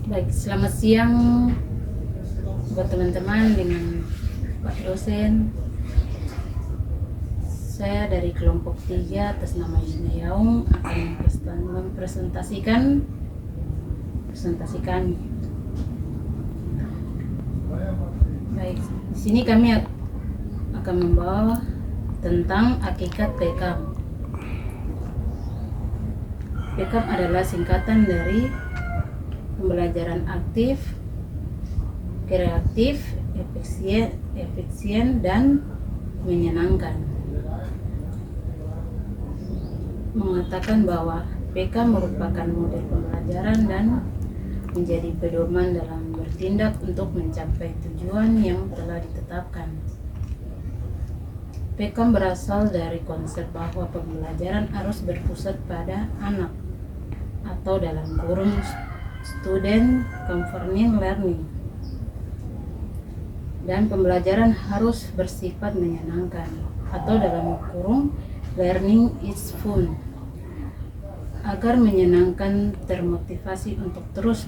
Baik, selamat siang buat teman-teman dengan Pak dosen. Saya dari kelompok 3 atas nama Yuna Yaung akan mempresentasikan kami. Baik, di sini kami akan membawa tentang hakikat PKAM. PKAM adalah singkatan dari pembelajaran aktif, kreatif, efisien, dan menyenangkan. Mengatakan bahwa PK merupakan model pembelajaran dan menjadi pedoman dalam bertindak untuk mencapai tujuan yang telah ditetapkan. PK berasal dari konsep bahwa pembelajaran harus berpusat pada anak atau dalam kurung student concerning learning, dan pembelajaran harus bersifat menyenangkan atau dalam kurung learning is fun. Agar menyenangkan termotivasi untuk terus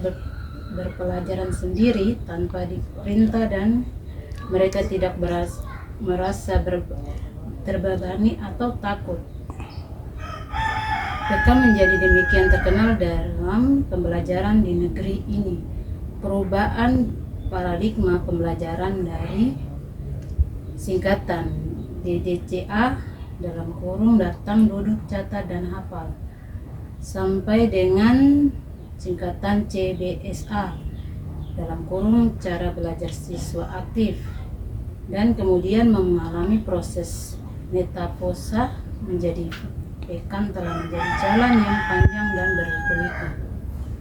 berpelajaran sendiri tanpa diperintah dan mereka tidak merasa terbebani atau takut. PK menjadi demikian terkenal dalam pembelajaran di negeri ini. Perubahan paradigma pembelajaran dari singkatan DDCA dalam kurung datang, duduk, catat, dan hafal sampai dengan singkatan CBSA dalam kurung cara belajar siswa aktif, dan kemudian mengalami proses metafosa menjadi PK telah menjadi jalan yang panjang dan berliku-liku.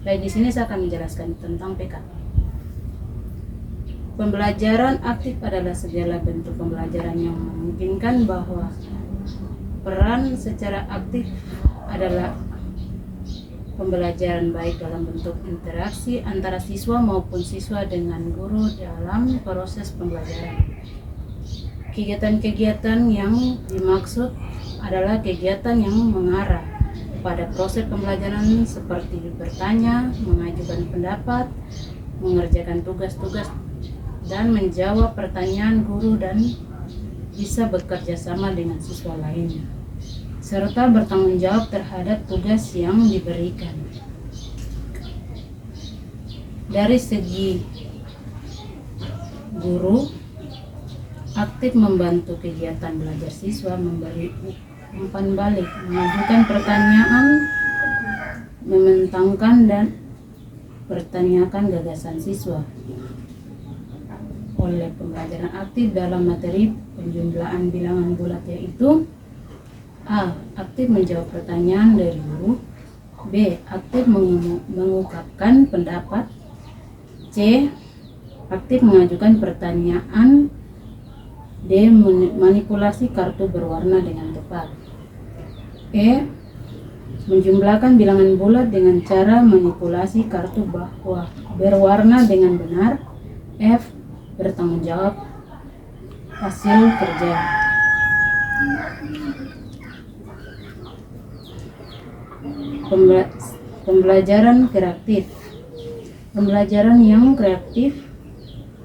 Baik, di sini saya akan menjelaskan tentang PK. Pembelajaran aktif adalah segala bentuk pembelajaran yang memungkinkan bahwa peran secara aktif adalah pembelajaran baik dalam bentuk interaksi antara siswa maupun siswa dengan guru dalam proses pembelajaran. Kegiatan-kegiatan yang dimaksud adalah kegiatan yang mengarah pada proses pembelajaran seperti bertanya, mengajukan pendapat, mengerjakan tugas-tugas, dan menjawab pertanyaan guru, dan bisa bekerja sama dengan siswa lainnya, serta bertanggung jawab terhadap tugas yang diberikan. Dari segi guru, aktif membantu kegiatan belajar siswa, memberi umpan balik, mengajukan pertanyaan, mementangkan dan pertanyakan gagasan siswa. Oleh pembelajaran aktif dalam materi penjumlahan bilangan bulat, yaitu A. Aktif menjawab pertanyaan dari guru. B. Aktif mengungkapkan pendapat. C. Aktif mengajukan pertanyaan. D. Manipulasi kartu berwarna dengan tepat. E. Menjumlahkan bilangan bulat dengan cara manipulasi kartu bahwa berwarna dengan benar. F. Bertanggung jawab hasil kerja. Pembelajaran kreatif. Pembelajaran yang kreatif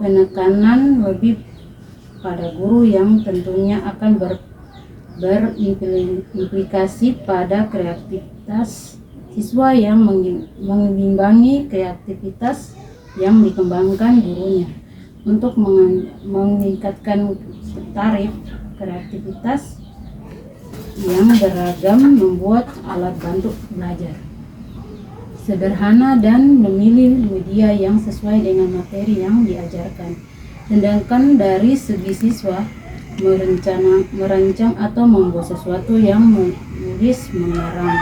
penekanan lebih pada guru yang tentunya akan berimplikasi pada kreativitas siswa yang mengimbangi kreativitas yang dikembangkan gurunya. Untuk meningkatkan taraf kreativitas yang beragam, membuat alat bantu belajar sederhana dan memilih media yang sesuai dengan materi yang diajarkan. Sedangkan dari segi siswa, merancang atau membuat sesuatu yang menulis, mengarang.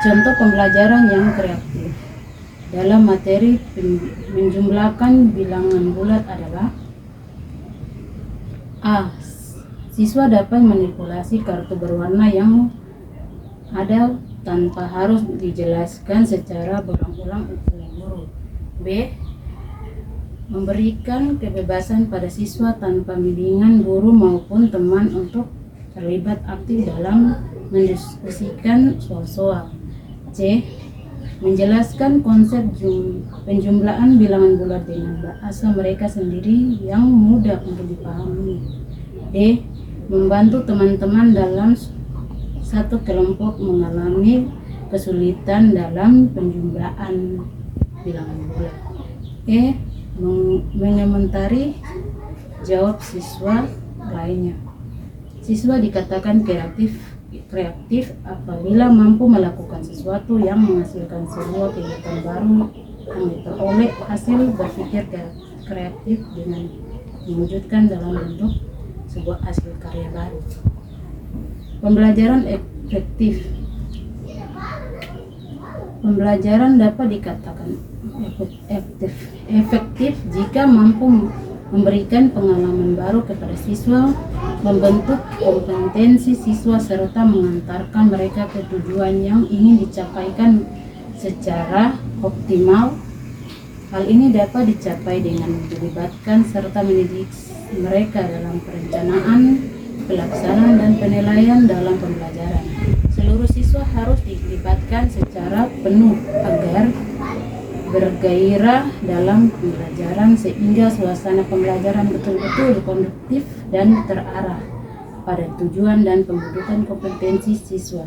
Contoh pembelajaran yang kreatif dalam materi menjumlahkan bilangan bulat adalah A. Siswa dapat manipulasi kartu berwarna yang ada tanpa harus dijelaskan secara berulang-ulang oleh guru. B. Memberikan kebebasan pada siswa tanpa bimbingan guru maupun teman untuk terlibat aktif dalam mendiskusikan soal-soal. C. menjelaskan konsep penjumlahan bilangan bulat dengan bahasa mereka sendiri yang mudah untuk dipahami. D. Membantu teman-teman dalam satu kelompok mengalami kesulitan dalam penjumlahan bilangan bulat. E. Mengomentari jawab siswa lainnya. Siswa dikatakan kreatif apabila mampu melakukan sesuatu yang menghasilkan sebuah kegiatan baru yang diperoleh hasil berpikir kreatif dengan mewujudkan dalam bentuk sebuah hasil karya baru. Pembelajaran efektif. Pembelajaran dapat dikatakan efektif jika mampu memberikan pengalaman baru kepada siswa, membentuk kompetensi siswa, serta mengantarkan mereka ke tujuan yang ingin dicapaikan secara optimal. Hal ini dapat dicapai dengan melibatkan serta mendidik mereka dalam perencanaan, pelaksanaan, dan penilaian dalam pembelajaran. Seluruh siswa harus dilibatkan secara penuh agar bergairah dalam pembelajaran sehingga suasana pembelajaran betul-betul konduktif dan terarah pada tujuan dan pembentukan kompetensi siswa.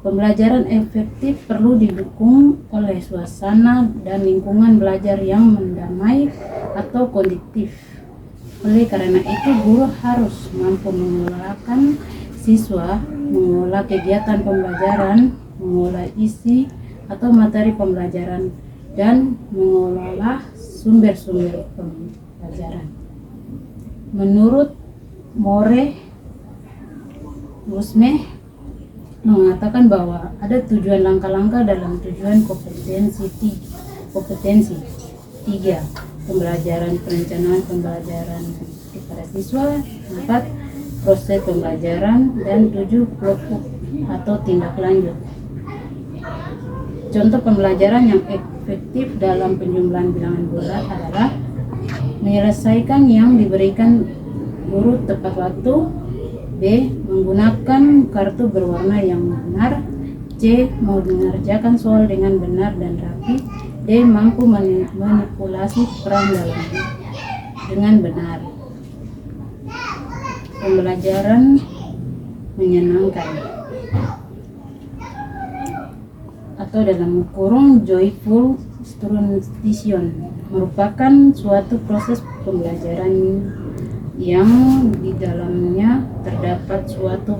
Pembelajaran efektif perlu didukung oleh suasana dan lingkungan belajar yang mendamai atau konduktif. Oleh karena itu, guru harus mampu mengelolakan siswa, mengelola kegiatan pembelajaran, mengelola isi atau materi pembelajaran, dan mengelola sumber-sumber pembelajaran. Menurut More Musme mengatakan bahwa ada tujuan langkah-langkah dalam tujuan kompetensi 3. Pembelajaran, perencanaan pembelajaran kepada siswa. 4. Proses pembelajaran. Dan 7. Kelompok atau tindak lanjut. Contoh pembelajaran yang efektif dalam penjumlahan bilangan bulat adalah menyelesaikan yang diberikan guru tepat waktu. B. Menggunakan kartu berwarna yang benar. C. Mengerjakan soal dengan benar dan rapi. D. Mampu manipulasi peran dengan benar. Pembelajaran menyenangkan atau dalam kurung joyful stimulation merupakan suatu proses pembelajaran yang di dalamnya terdapat suatu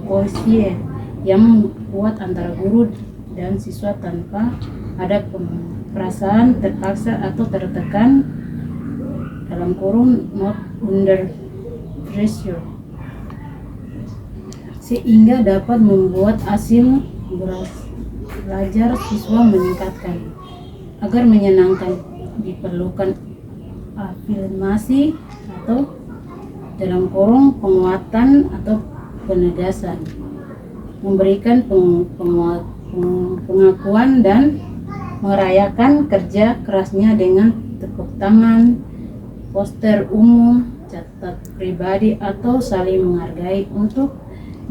kohesi yang kuat antara guru dan siswa tanpa ada perasaan terpaksa atau tertekan, dalam kurung not under pressure, sehingga dapat membuat hasil belajar siswa meningkatkan. Agar menyenangkan diperlukan afirmasi atau dalam kurung penguatan atau penegasan, memberikan pengakuan dan merayakan kerja kerasnya dengan tepuk tangan, poster umum, catat pribadi, atau saling menghargai untuk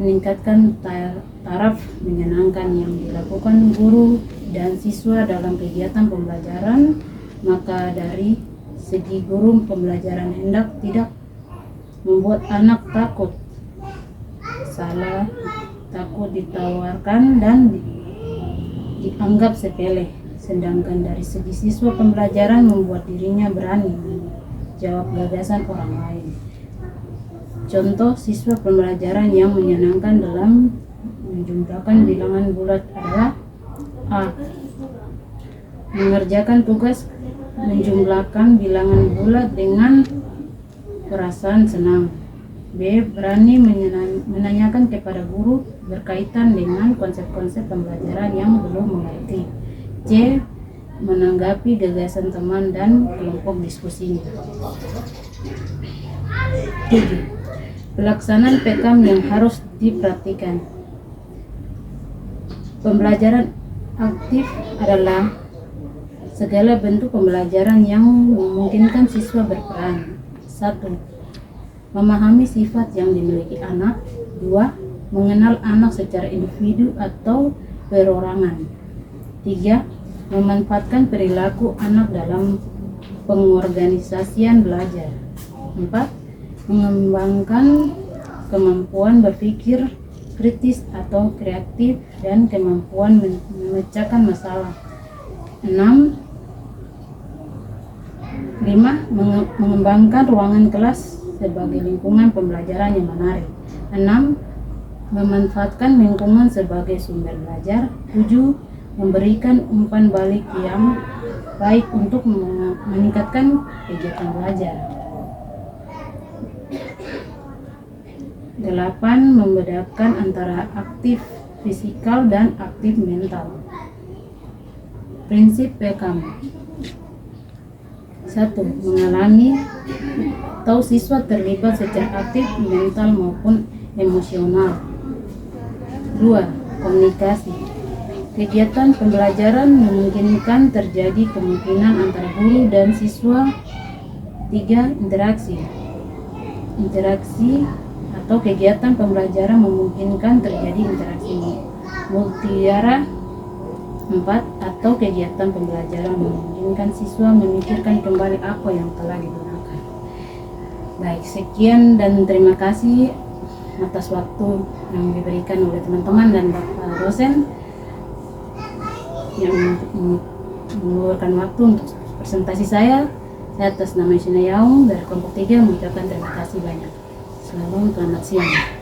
meningkatkan taraf menyenangkan yang dilakukan guru dan siswa dalam kegiatan pembelajaran. Maka dari segi guru, pembelajaran hendak tidak membuat anak takut, salah, takut ditawarkan dan dianggap sepele. Sedangkan dari segi siswa, pembelajaran membuat dirinya berani menjawab gagasan orang lain. Contoh siswa pembelajaran yang menyenangkan dalam menjumlahkan bilangan bulat adalah: A. Mengerjakan tugas menjumlahkan bilangan bulat dengan perasaan senang. B. Berani menanyakan kepada guru berkaitan dengan konsep-konsep pembelajaran yang belum mengerti. C. Menanggapi gagasan teman dan kelompok diskusinya. 7. Pelaksanaan PKM yang harus diperhatikan. Pembelajaran aktif adalah segala bentuk pembelajaran yang memungkinkan siswa berperan. 1. Memahami sifat yang dimiliki anak. 2. Mengenal anak secara individu atau perorangan. 3. Memanfaatkan perilaku anak dalam pengorganisasian belajar. 4. Mengembangkan kemampuan berpikir kritis atau kreatif dan kemampuan memecahkan masalah. 5. Mengembangkan ruangan kelas sebagai lingkungan pembelajaran yang menarik. 6. Memanfaatkan lingkungan sebagai sumber belajar. 7. Memberikan umpan balik yang baik untuk meningkatkan kegiatan belajar. 8. Membedakan antara aktif fisikal dan aktif mental. Prinsip PKM. 1. Mengalami atau siswa terlibat secara aktif mental maupun emosional. 2. Komunikasi. Kegiatan pembelajaran memungkinkan terjadi kemungkinan antara guru dan siswa. 3. Interaksi. Interaksi atau kegiatan pembelajaran memungkinkan terjadi interaksi multiarah. 4. Atau kegiatan pembelajaran memungkinkan siswa memikirkan kembali apa yang telah digunakan. Baik, sekian dan terima kasih atas waktu yang diberikan oleh teman-teman dan Bapak dosen yang mengeluarkan waktu untuk presentasi saya. Saya atas nama Shina Yaung dari kelompok 3 mengucapkan terima kasih banyak. Selamat siang.